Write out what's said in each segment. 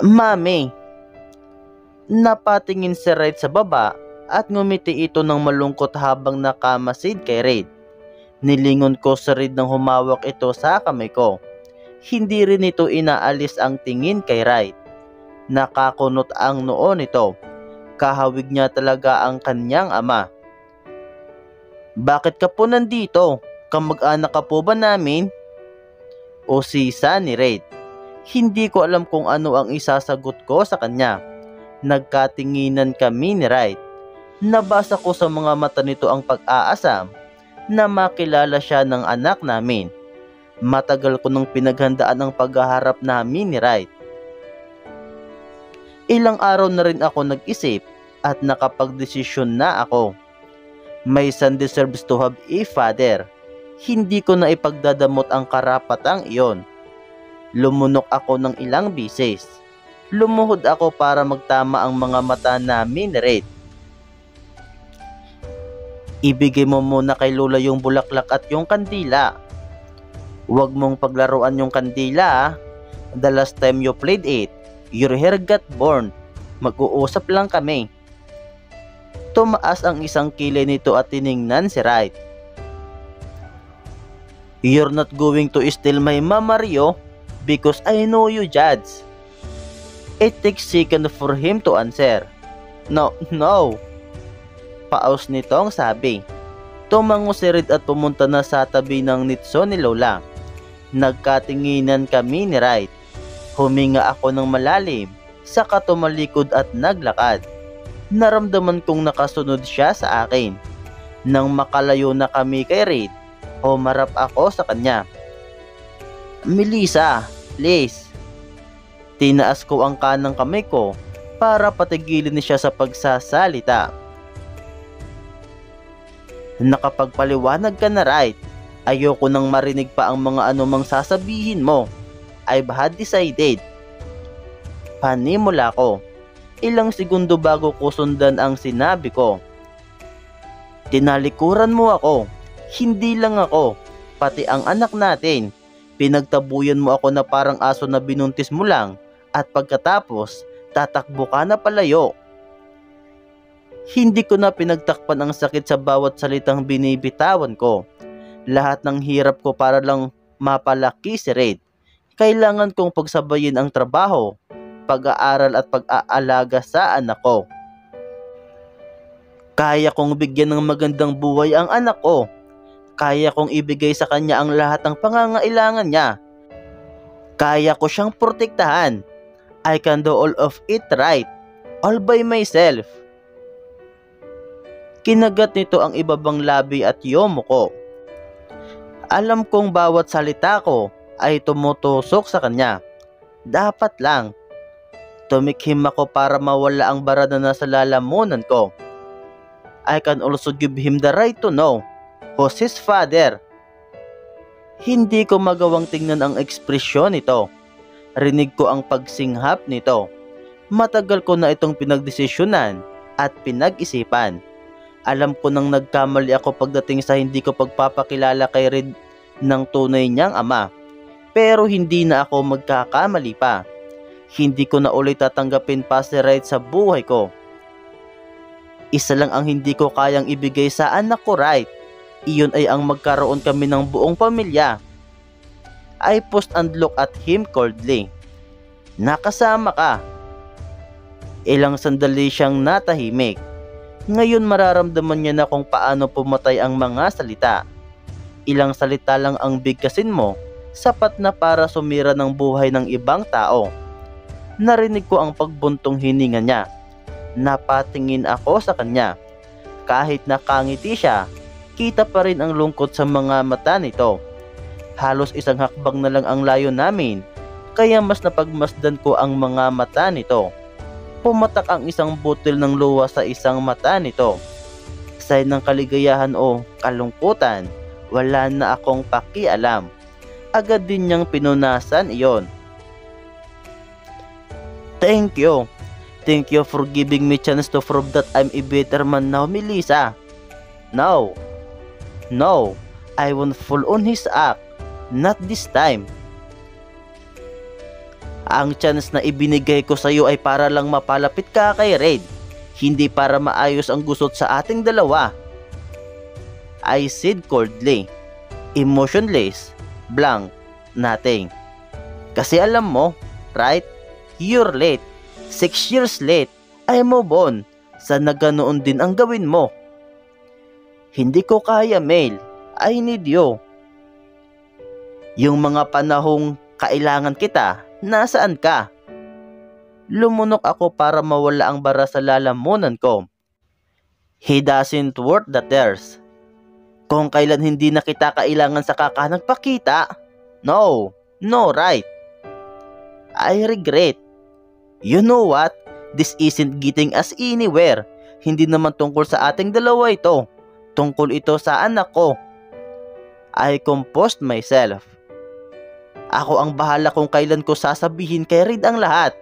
Mami, napatingin si Raid sa baba at ngumiti ito ng malungkot habang nakamasid kay Raid. Nilingon ko sa Raid nang humawak ito sa kamay ko. Hindi rin ito inaalis ang tingin kay Raid. Nakakunot ang noo nito. Kahawig niya talaga ang kanyang ama. Bakit ka po nandito? Kamag-anak ka po ba namin? O sisa ni Raid. Hindi ko alam kung ano ang isasagot ko sa kanya. Nagkatinginan kami ni Raid. Nabasa ko sa mga mata nito ang pag-aasam na makilala siya ng anak namin. Matagal ko nang pinaghandaan ang paghaharap namin ni Raid. Ilang araw na rin ako nag-isip at nakapagdesisyon na ako. My son deserves to have a father. Hindi ko na ipagdadamot ang karapatang iyon. Lumunok ako ng ilang bisis. Lumuhod ako para magtama ang mga mata namin ni Raid. Ibigay mo muna kay Lola yung bulaklak at yung kandila. Huwag mong paglaruan yung kandila. The last time you played it, your hair got burned. Mag-uusap lang kami. Tumaas ang isang kilay nito at tiningnan si Raid. You're not going to steal my mama, Rio, because I know you, Judge. It takes second for him to answer. No. Paus nitong sabi. Tumango si Raid at pumunta na sa tabi ng nitso ni Lola. Nagkatinginan kami ni Raid. Huminga ako ng malalim, saka tumalikod at naglakad. Naramdaman kong nakasunod siya sa akin. Nang makalayo na kami kay Raid, humarap ako sa kanya. Melissa, please. Tinaas ko ang kanang kamay ko para patigilin siya sa pagsasalita. Nakapagpaliwanag ka na, Raid. Ayoko nang marinig pa ang mga anumang sasabihin mo. I've had decided. Panimula ko. Ilang segundo bago ko sundan ang sinabi ko. Tinalikuran mo ako. Hindi lang ako, pati ang anak natin. Pinagtabuyan mo ako na parang aso na binuntis mo lang at pagkatapos, tatakbo ka na palayo. Hindi ko na pinagtakpan ang sakit sa bawat salitang binibitawan ko. Lahat ng hirap ko para lang mapalaki si Raid. Kailangan kong pagsabayin ang trabaho, pag-aaral at pag-aalaga sa anak ko. Kaya kong bigyan ng magandang buhay ang anak ko. Kaya kong ibigay sa kanya ang lahat ng pangangailangan niya. Kaya ko siyang protektahan. I can do all of it, right? All by myself. Kinagat nito ang ibabang labi at yomo ko. Alam kong bawat salita ko ay tumutusok sa kanya. Dapat lang. Tumikhim ako para mawala ang bara na nasa lalamunan ko. I can also give him the right to know who's his father. Hindi ko magawang tingnan ang ekspresyon nito. Rinig ko ang pagsinghap nito. Matagal ko na itong pinagdesisyonan at pinag-isipan. Alam ko nang nagkamali ako pagdating sa hindi ko pagpapakilala kay Raid ng tunay niyang ama. Pero hindi na ako magkakamali pa. Hindi ko na ulit tatanggapin pa si Raid sa buhay ko. Isa lang ang hindi ko kayang ibigay sa anak ko, Raid. Iyon ay ang magkaroon kami ng buong pamilya. I paused and looked at him coldly. Nakasama ka. Ilang sandali siyang natahimik. Ngayon mararamdaman niya na kung paano pumatay ang mga salita. Ilang salita lang ang bigkasin mo, sapat na para sumira ng buhay ng ibang tao. Narinig ko ang pagbuntong hininga niya. Napatingin ako sa kanya. Kahit nakangiti siya, kita pa rin ang lungkot sa mga mata nito. Halos isang hakbang na lang ang layo namin, kaya mas napagmasdan ko ang mga mata nito. Pumatak ang isang butil ng luha sa isang mata nito. Sign ng kaligayahan o kalungkutan, wala na akong pakialam. Agad din niyang pinunasan iyon. Thank you. Thank you for giving me chance to prove that I'm a better man now, Melissa. No, I won't fall on his act. Not this time. Ang chance na ibinigay ko sa iyo ay para lang mapalapit ka kay Red, hindi para maayos ang gusot sa ating dalawa. I said coldly, emotionless, blank, nothing. Kasi alam mo, right? You're late. 6 years late. I move on. Sana ganoon din ang gawin mo. Hindi ko kaya, Mel. I need you. Yung mga panahong kailangan kita, nasaan ka? Lumunok ako para mawala ang bara sa lalamunan ko. He doesn't worth the tears. Kung kailan hindi na kita kailangan sa nagpakita. No, right. I regret. You know what? This isn't getting us anywhere. Hindi naman tungkol sa ating dalawa ito. Tungkol ito sa anak ko. I composed myself. Ako ang bahala kung kailan ko sasabihin kay Reed ang lahat.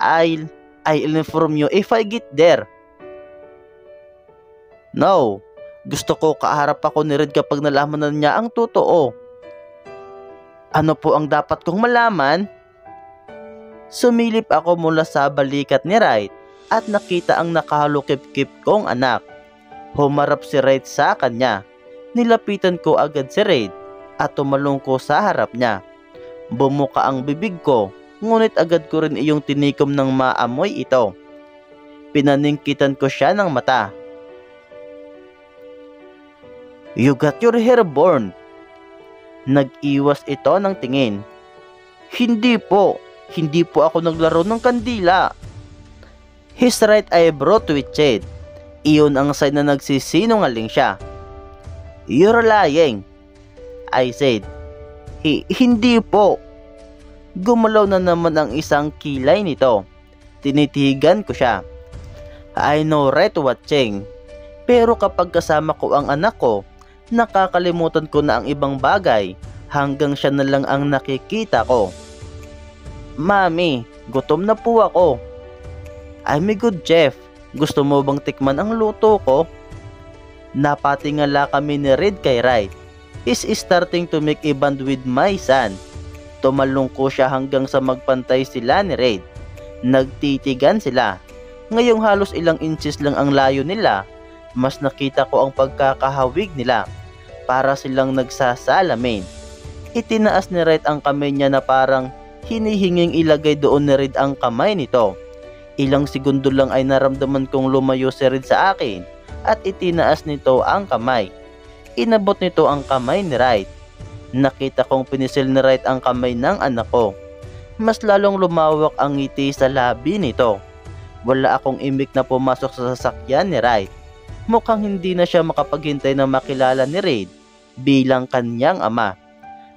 I'll inform you if I get there. No. Gusto ko kaharap ako ni Red kapag nalaman na niya ang totoo. Ano po ang dapat kong malaman? Sumilip ako mula sa balikat ni Wright at nakita ang nakahalukip-kip kong anak. Humarap si Wright sa kanya. Nilapitan ko agad si Red at tumalong ko sa harap niya. Bumuka ang bibig ko, ngunit agad ko rin iyong tinikom ng maamoy ito. Pinaningkitan ko siya ng mata. You got your hair burn. Nag-iwas ito ng tingin. Hindi po ako naglaro ng kandila. His right eyebrow twitched. Iyon ang sign na nagsisinungaling siya. You're lying, I said. Hindi po. Gumalaw na naman ang isang kilay nito. Tinitigan ko siya. I know right watching. Pero kapag kasama ko ang anak ko, nakakalimutan ko na ang ibang bagay hanggang siya na lang ang nakikita ko. Mami, gutom na po ako. I'm a good chef. Gusto mo bang tikman ang luto ko? Napatingala kami ni Red kay Wright. He's starting to make a bond with my son. Tumalong ko siya hanggang sa magpantay sila ni Red. Nagtitigan sila. Ngayong halos ilang inches lang ang layo nila. Mas nakita ko ang pagkakahawig nila. Para silang nagsasalamin. Itinaas ni Wright ang kamay niya na parang hinihinging ilagay doon ni Red ang kamay nito. Ilang segundo lang ay naramdaman kong lumayo si Red sa akin at itinaas nito ang kamay. Inabot nito ang kamay ni Wright. Nakita kong pinisil ni Wright ang kamay ng anak ko. Mas lalong lumawak ang ngiti sa labi nito. Wala akong imik na pumasok sa sasakyan ni Wright. Mukhang hindi na siya makapaghintay na makilala ni Red bilang kanyang ama.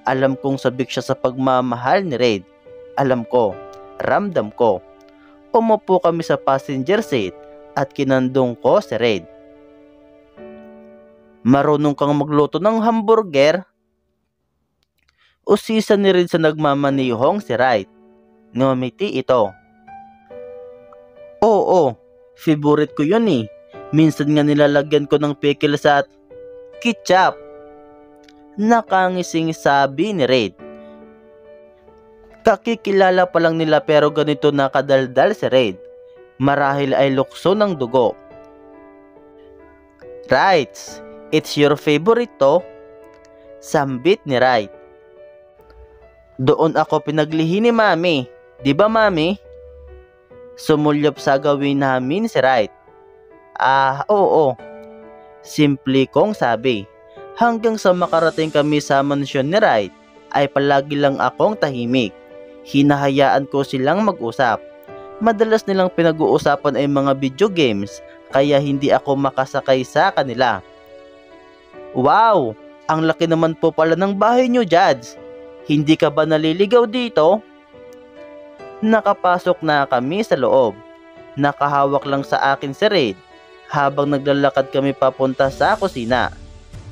Alam kong sabik siya sa pagmamahal ni Red. Alam ko, ramdam ko. Umupo kami sa passenger seat at kinandong ko si Red. Marunong kang magluto ng hamburger? Usisa ni Red sa nagmamanihong si Wright. Ngumiti ito. Oo, favorite ko yun eh. Minsan nga nilalagyan ko ng pickles at ketchup. Nakangising sabi ni Red. Kakikilala pa lang nila pero ganito nakadaldal si Red. Marahil ay lukso ng dugo. Right, it's your favorite to? Sambit ni Wright. Doon ako pinaglihi ni Mami. Di ba Mami? Sumulyap sa gawin namin si Wright. Oo. Simple kong sabi. Hanggang sa makarating kami sa mansyon ni Wright, ay palagi lang akong tahimik. Hinahayaan ko silang mag-usap. Madalas nilang pinag-uusapan ay mga video games, kaya hindi ako makasakay sa kanila. Wow! Ang laki naman po pala ng bahay nyo, Judge. Hindi ka ba naliligaw dito? Nakapasok na kami sa loob. Nakahawak lang sa akin si Red habang naglalakad kami papunta sa kusina.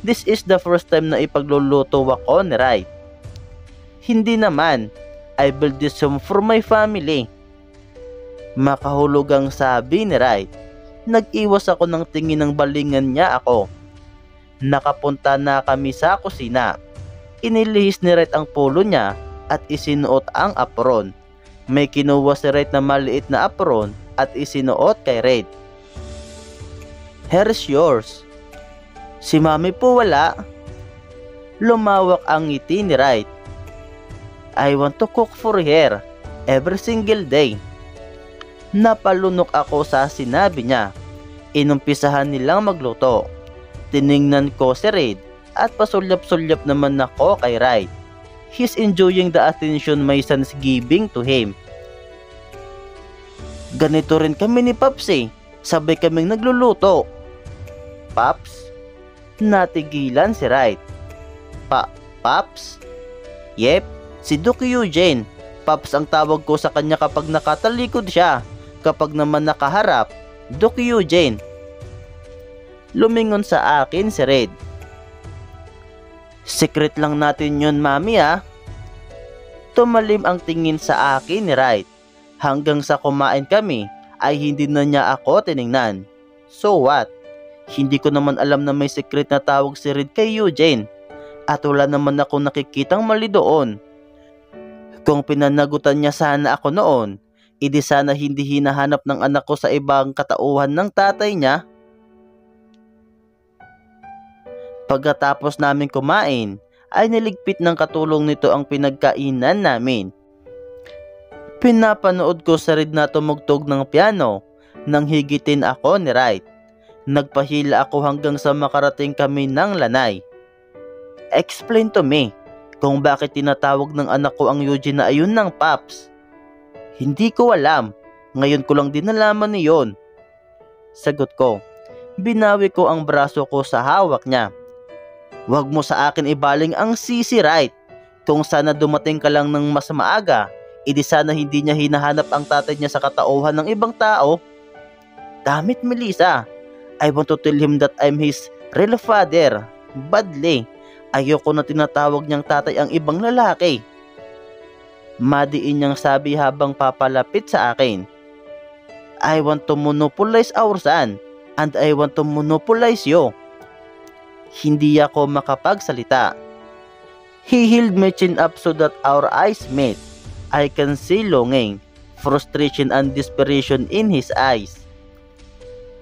This is the first time na ipagluluto ako ni Wright. Hindi naman. I built this home for my family. Makahulugang sabi ni Wright. Nag-iwas ako ng tingin ng balingan niya ako. Nakapunta na kami sa kusina. Inilihis ni Wright ang polo niya at isinuot ang apron. May kinuha si Reid na maliit na apron at isinuot kay Reid. "Here's yours." "Si Mami po wala." Lumawak ang ngiti ni Reid. "I want to cook for her every single day." Napalunok ako sa sinabi niya. Inumpisahan nilang magluto. Tiningnan ko si Reid at pasulyap-sulyap naman ako kay Reid. He's enjoying the attention my son's giving to him. "Ganito rin kami ni Pops eh. Sabay kaming nagluluto." "Pops?" Natigilan si Reid. Pops?" "Yep, si Duke Eugene. Pops ang tawag ko sa kanya kapag nakatalikod siya. Kapag naman nakaharap, Duke Eugene." Lumingon sa akin si Reid. "Secret lang natin yun, Mami ah." Tumalim ang tingin sa akin ni Reid. Hanggang sa kumain kami ay hindi na niya ako tiningnan. So what? Hindi ko naman alam na may secret na tawag si Reid kay Eugene. At wala naman ako nakikitang mali doon. Kung pinanagutan niya sana ako noon, idi sana hindi hinahanap ng anak ko sa ibang katauhan ng tatay niya. Pagkatapos namin kumain, ay niligpit ng katulong nito ang pinagkainan namin. Pinapanood ko sa Reid na tumugtog ng piano nang higitin ako ni Reid. Nagpahila ako hanggang sa makarating kami ng lanay. "Explain to me kung bakit tinatawag ng anak ko ang Eugene na ayun ng Pops." "Hindi ko alam. Ngayon ko lang din nalaman niyon." Sagot ko. Binawi ko ang braso ko sa hawak niya. "Wag mo sa akin ibaling ang sisi, Reid. Kung sana dumating ka lang ng mas maaga, idi sana hindi niya hinahanap ang tatay niya sa katauhan ng ibang tao." "Damit, Melissa. I want to tell him that I'm his real father. Badly. Ayoko na tinatawag niyang tatay ang ibang lalaki." Madiin niyang sabi habang papalapit sa akin. "I want to monopolize our son, and I want to monopolize you." Hindi ako makapagsalita. He held my chin up so that our eyes met. I can see longing, frustration and desperation in his eyes.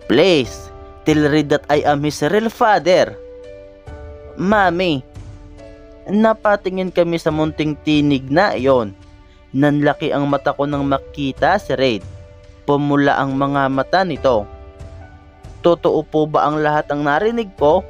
"Please, tell Reid that I am his real father." "Mami." Napatingin kami sa munting tinig na iyon. Nanlaki ang mata ko nang makita si Reid. Pumula ang mga mata nito. Totoo po ba ang lahat ng narinig ko?